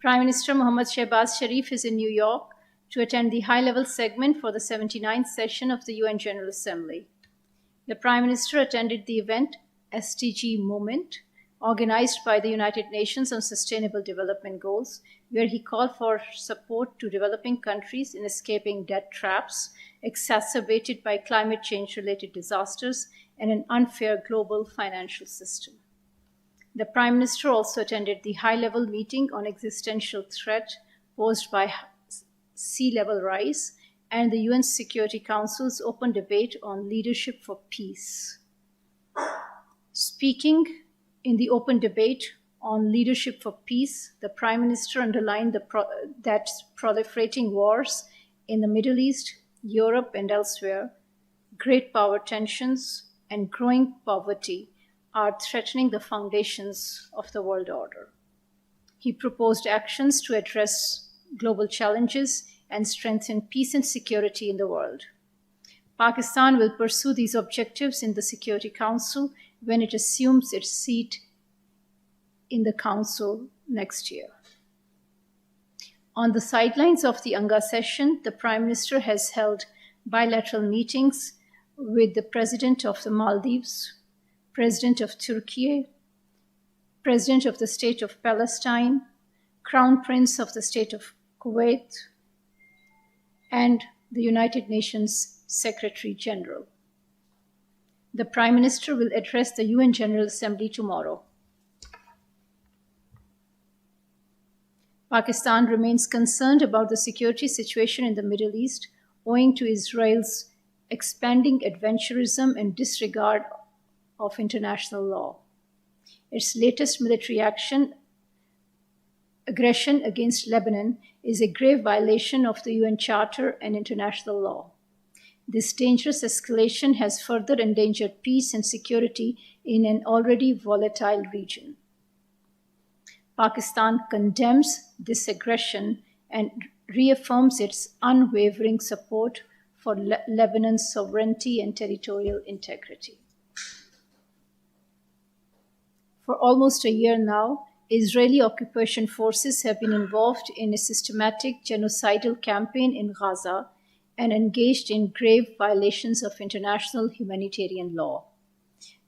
Prime Minister Mohammad Shehbaz Sharif is in New York to attend the high-level segment for the 79th session of the UN General Assembly. The Prime Minister attended the event SDG Moment, organized by the United Nations on Sustainable Development Goals, where he called for support to developing countries in escaping debt traps exacerbated by climate change-related disasters and an unfair global financial system. The Prime Minister also attended the high-level meeting on existential threat posed by sea level rise and the UN Security Council's open debate on leadership for peace. Speaking in the open debate on leadership for peace, the Prime Minister underlined that proliferating wars in the Middle East, Europe, and elsewhere, great power tensions, and growing poverty are threatening the foundations of the world order. He proposed actions to address global challenges and strengthen peace and security in the world. Pakistan will pursue these objectives in the Security Council when it assumes its seat in the Council next year. On the sidelines of the UNGA session, the Prime Minister has held bilateral meetings with the President of the Maldives, President of Turkey, President of the State of Palestine, Crown Prince of the State of Kuwait, and the United Nations Secretary General. The Prime Minister will address the UN General Assembly tomorrow. Pakistan remains concerned about the security situation in the Middle East owing to Israel's expanding adventurism and disregard of international law. Its latest military aggression against Lebanon is a grave violation of the UN Charter and international law. This dangerous escalation has further endangered peace and security in an already volatile region. Pakistan condemns this aggression and reaffirms its unwavering support for Lebanon's sovereignty and territorial integrity. For almost a year now, Israeli occupation forces have been involved in a systematic genocidal campaign in Gaza and engaged in grave violations of international humanitarian law.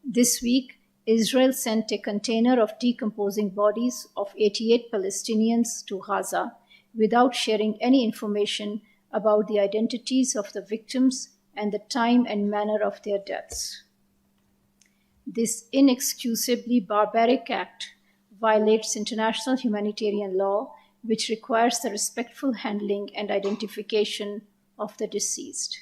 This week, Israel sent a container of decomposing bodies of 88 Palestinians to Gaza without sharing any information about the identities of the victims and the time and manner of their deaths. This inexcusably barbaric act violates international humanitarian law, which requires the respectful handling and identification of the deceased.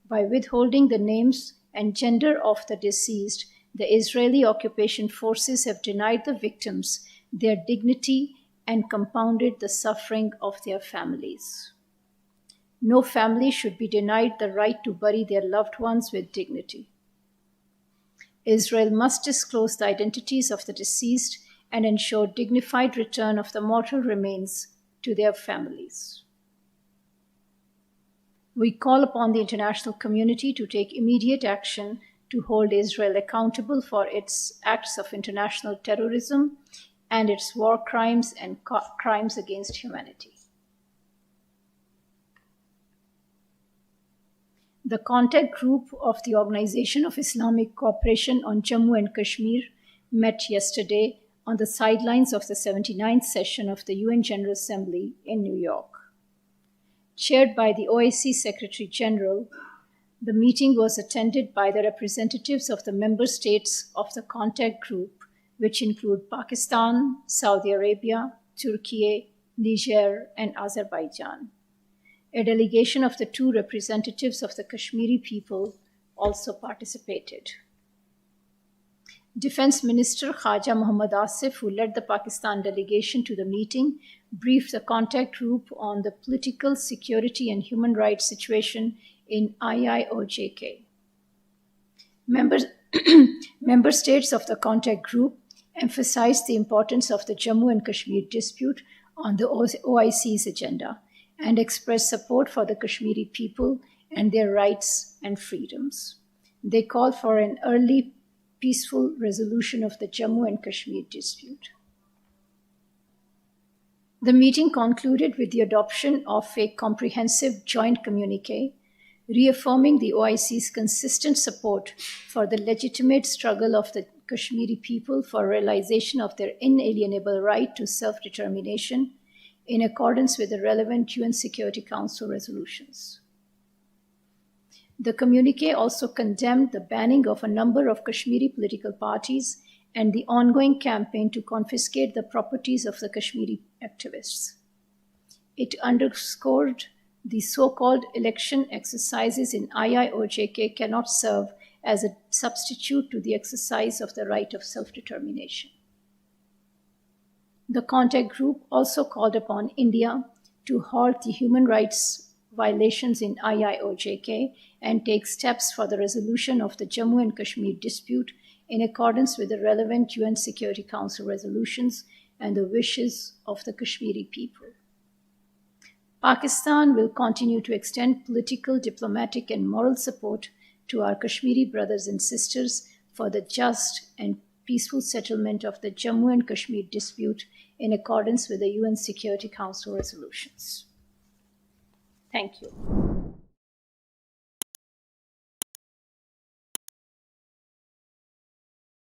By withholding the names and gender of the deceased, the Israeli occupation forces have denied the victims their dignity and compounded the suffering of their families. No family should be denied the right to bury their loved ones with dignity. Israel must disclose the identities of the deceased and ensure dignified return of the mortal remains to their families. We call upon the international community to take immediate action to hold Israel accountable for its acts of international terrorism and its war crimes and crimes against humanity. The contact group of the Organization of Islamic Cooperation on Jammu and Kashmir met yesterday on the sidelines of the 79th session of the UN General Assembly in New York. Chaired by the OIC Secretary General, the meeting was attended by the representatives of the member states of the contact group, which include Pakistan, Saudi Arabia, Turkey, Niger, and Azerbaijan. A delegation of the two representatives of the Kashmiri people also participated. Defense Minister Khaja Muhammad Asif, who led the Pakistan delegation to the meeting, briefed the contact group on the political, security, and human rights situation in iiojk. Member states of the contact group emphasized the importance of the Jammu and Kashmir dispute on the OIC's agenda and expressed support for the Kashmiri people and their rights and freedoms. They called for an early, peaceful resolution of the Jammu and Kashmir dispute. The meeting concluded with the adoption of a comprehensive joint communique, reaffirming the OIC's consistent support for the legitimate struggle of the Kashmiri people for realization of their inalienable right to self-determination in accordance with the relevant UN Security Council resolutions. The communique also condemned the banning of a number of Kashmiri political parties and the ongoing campaign to confiscate the properties of the Kashmiri activists. It underscored the so-called election exercises in iiojk cannot serve as a substitute to the exercise of the right of self-determination. The contact group also called upon India to halt the human rights violations in iiojk and take steps for the resolution of the Jammu and Kashmir dispute in accordance with the relevant UN Security Council resolutions and the wishes of the Kashmiri people. Pakistan will continue to extend political, diplomatic, and moral support to our Kashmiri brothers and sisters for the just and peaceful settlement of the Jammu and Kashmir dispute in accordance with the UN Security Council resolutions. Thank you.